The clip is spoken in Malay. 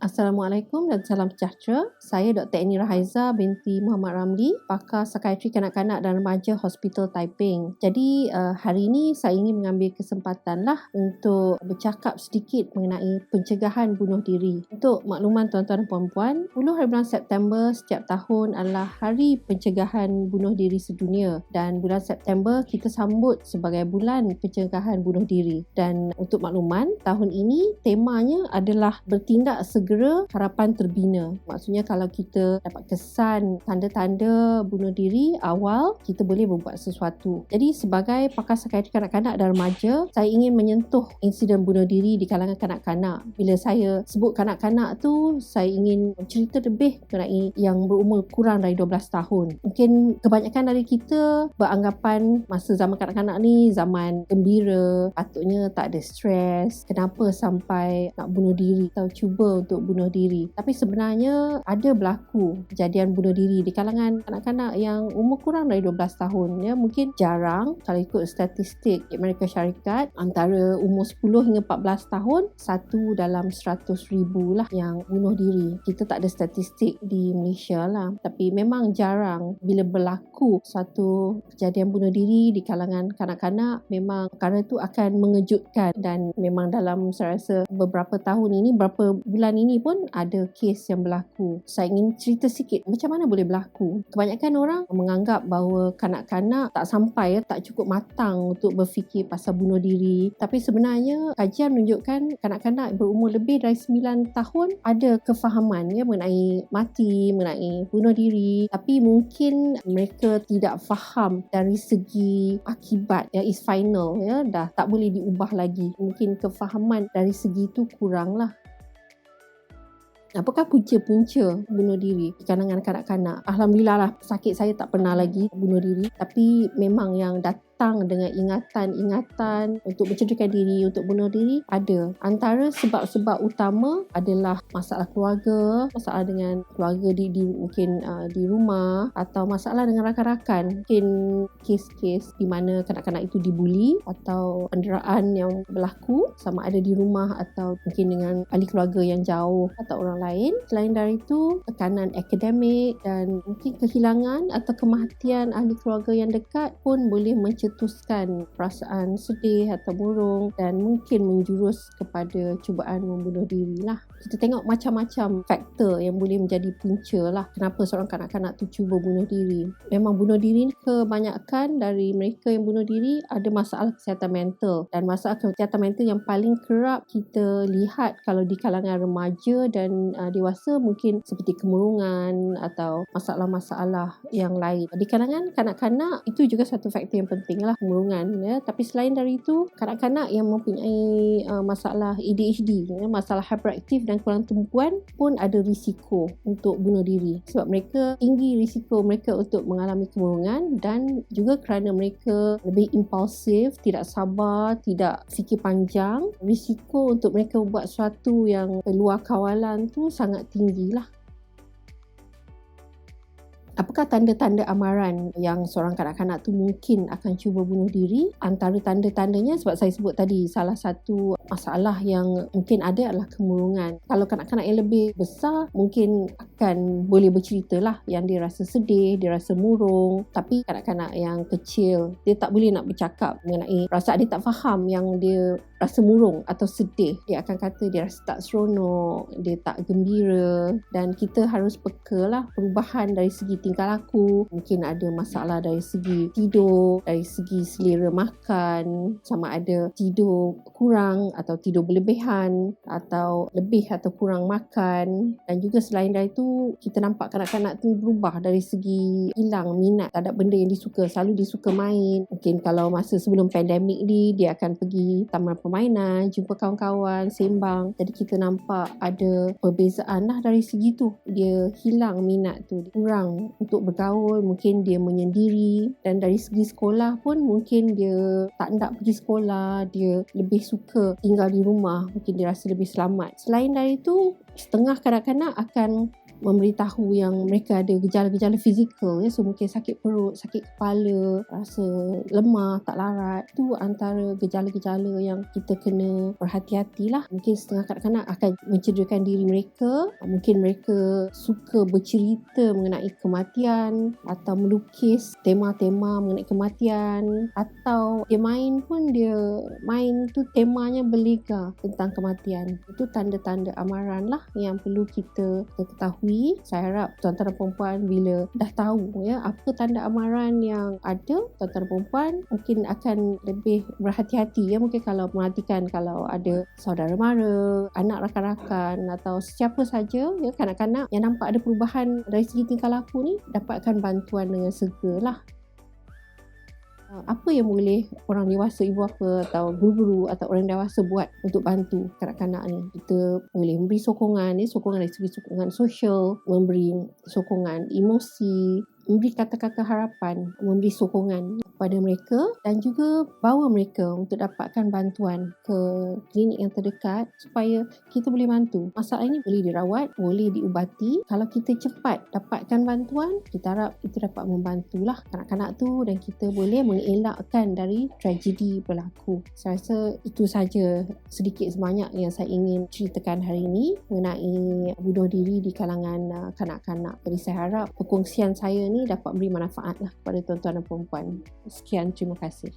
Assalamualaikum dan salam sejahtera. Saya Dr. Eni Rahaiza binti Muhammad Ramli, pakar psikiatri kanak-kanak dan remaja Hospital Taiping. Jadi hari ini saya ingin mengambil kesempatan untuk bercakap sedikit mengenai pencegahan bunuh diri. Untuk makluman tuan-tuan dan puan-puan, 10 hari bulan September setiap tahun adalah Hari Pencegahan Bunuh Diri Sedunia, dan bulan September kita sambut sebagai bulan pencegahan bunuh diri. Dan untuk makluman, tahun ini temanya adalah bertindak segera harapan terbina. Maksudnya kalau kita dapat kesan tanda-tanda bunuh diri awal, kita boleh berbuat sesuatu. Jadi sebagai pakar psikiatri kanak-kanak dan remaja, saya ingin menyentuh insiden bunuh diri di kalangan kanak-kanak. Bila saya sebut kanak-kanak tu, saya ingin cerita lebih mengenai yang berumur kurang dari 12 tahun. Mungkin kebanyakan dari kita beranggapan masa zaman kanak-kanak ni zaman gembira, patutnya tak ada stres. Kenapa sampai nak bunuh diri atau cuba untuk bunuh diri? Tapi sebenarnya ada berlaku kejadian bunuh diri di kalangan kanak-kanak yang umur kurang dari 12 tahun. Ya, mungkin jarang kalau ikut statistik di Amerika Syarikat, antara umur 10 hingga 14 tahun, 1 dalam 100,000 yang bunuh diri. Kita tak ada statistik di Malaysia tapi memang jarang bila berlaku satu kejadian bunuh diri di kalangan kanak-kanak. Memang perkara itu akan mengejutkan, dan memang dalam saya rasa beberapa tahun ini, beberapa bulan ini pun ada kes yang berlaku. Saya ingin cerita sikit macam mana boleh berlaku. Kebanyakan orang menganggap bahawa kanak-kanak tak sampai, tak cukup matang untuk berfikir pasal bunuh diri. Tapi sebenarnya kajian menunjukkan kanak-kanak berumur lebih dari 9 tahun ada kefahaman mengenai mati, mengenai bunuh diri. Tapi mungkin mereka tidak faham dari segi akibat is final, dah tak boleh diubah lagi. Mungkin kefahaman dari segi itu kurang. Apakah punca-punca bunuh diri di kalangan kanak-kanak? Alhamdulillah sakit saya tak pernah lagi bunuh diri. Tapi memang yang datang dengan ingatan-ingatan untuk mencederakan diri, untuk bunuh diri, ada. Antara sebab-sebab utama adalah masalah keluarga, masalah dengan keluarga mungkin di rumah, atau masalah dengan rakan-rakan. Mungkin kes-kes di mana kanak-kanak itu dibuli, atau penderaan yang berlaku sama ada di rumah atau mungkin dengan ahli keluarga yang jauh atau orang lain. Selain dari itu, tekanan akademik dan mungkin kehilangan atau kematian ahli keluarga yang dekat pun boleh mencetuskan perasaan sedih atau murung dan mungkin menjurus kepada cubaan membunuh diri. Kita tengok macam-macam faktor yang boleh menjadi punca kenapa seorang kanak-kanak tu cuba bunuh diri. Memang bunuh diri kebanyakan dari mereka yang bunuh diri ada masalah kesihatan mental, dan masalah kesihatan mental yang paling kerap kita lihat kalau di kalangan remaja dan dewasa mungkin seperti kemurungan atau masalah-masalah yang lain. Di kalangan kanak-kanak itu juga satu faktor yang penting kemurungan. Tapi selain dari itu, kanak-kanak yang mempunyai masalah ADHD, masalah hyperaktif dan kurang tumpuan pun ada risiko untuk bunuh diri, sebab mereka tinggi risiko mereka untuk mengalami kemurungan, dan juga kerana mereka lebih impulsif, tidak sabar, tidak fikir panjang, risiko untuk mereka buat sesuatu yang luar kawalan tu sangat tinggi. Apakah tanda-tanda amaran yang seorang kanak-kanak tu mungkin akan cuba bunuh diri? Antara tanda-tandanya sebab saya sebut tadi, salah satu masalah yang mungkin ada adalah kemurungan. Kalau kanak-kanak yang lebih besar mungkin akan boleh bercerita yang dia rasa sedih, dia rasa murung. Tapi kanak-kanak yang kecil, dia tak boleh nak bercakap mengenai perasaan dia, tak faham yang dia rasa murung atau sedih. Dia akan kata dia rasa tak seronok, dia tak gembira, dan kita harus peka perubahan dari segi tingkah laku. Mungkin ada masalah dari segi tidur, dari segi selera makan, sama ada tidur kurang atau tidur berlebihan, atau lebih atau kurang makan. Dan juga selain dari itu, kita nampak kanak-kanak tu berubah dari segi hilang minat terhadap benda yang disuka. Selalu disuka main. Mungkin kalau masa sebelum pandemik ni, dia akan pergi taman permainan, jumpa kawan-kawan, sembang. Jadi kita nampak ada perbezaan dari segi tu. Dia hilang minat tu, dia kurang untuk bergaul, mungkin dia menyendiri. Dan dari segi sekolah pun mungkin dia tak nak pergi sekolah, dia lebih suka tinggal di rumah, mungkin dia rasa lebih selamat. Selain dari itu, setengah kanak-kanak akan memberitahu yang mereka ada gejala-gejala fizikal, so mungkin sakit perut, sakit kepala, rasa lemah, tak larat. Itu antara gejala-gejala yang kita kena berhati-hatilah. Mungkin setengah kanak-kanak akan mencederakan diri mereka, mungkin mereka suka bercerita mengenai kematian atau melukis tema-tema mengenai kematian, atau dia main tu temanya berlega tentang kematian. Itu tanda-tanda amaran lah yang perlu kita ketahui. Saya harap tuan-tuan dan perempuan bila dah tahu apa tanda amaran yang ada, tuan-tuan dan perempuan mungkin akan lebih berhati-hati mungkin kalau perhatikan kalau ada saudara mara, anak rakan-rakan atau sesiapa saja kanak-kanak yang nampak ada perubahan dari segi tingkah laku ni, dapatkan bantuan dengan segeralah. Apa yang boleh orang dewasa, ibu bapa atau guru-guru atau orang dewasa buat untuk bantu kanak-kanak ni? Kita boleh memberi sokongan dari segi sokongan sosial, memberi sokongan emosi, memberi kata-kata harapan, memberi sokongan kepada mereka dan juga bawa mereka untuk dapatkan bantuan ke klinik yang terdekat supaya kita boleh bantu. Masalah ini boleh dirawat, boleh diubati. Kalau kita cepat dapatkan bantuan, kita harap kita dapat membantulah kanak-kanak tu dan kita boleh mengelakkan dari tragedi berlaku. Saya rasa itu saja sedikit sebanyak yang saya ingin ceritakan hari ini mengenai bunuh diri di kalangan kanak-kanak. Jadi saya harap perkongsian saya ni dapat beri manfaat kepada tuan-tuan dan perempuan. Sekian, terima kasih.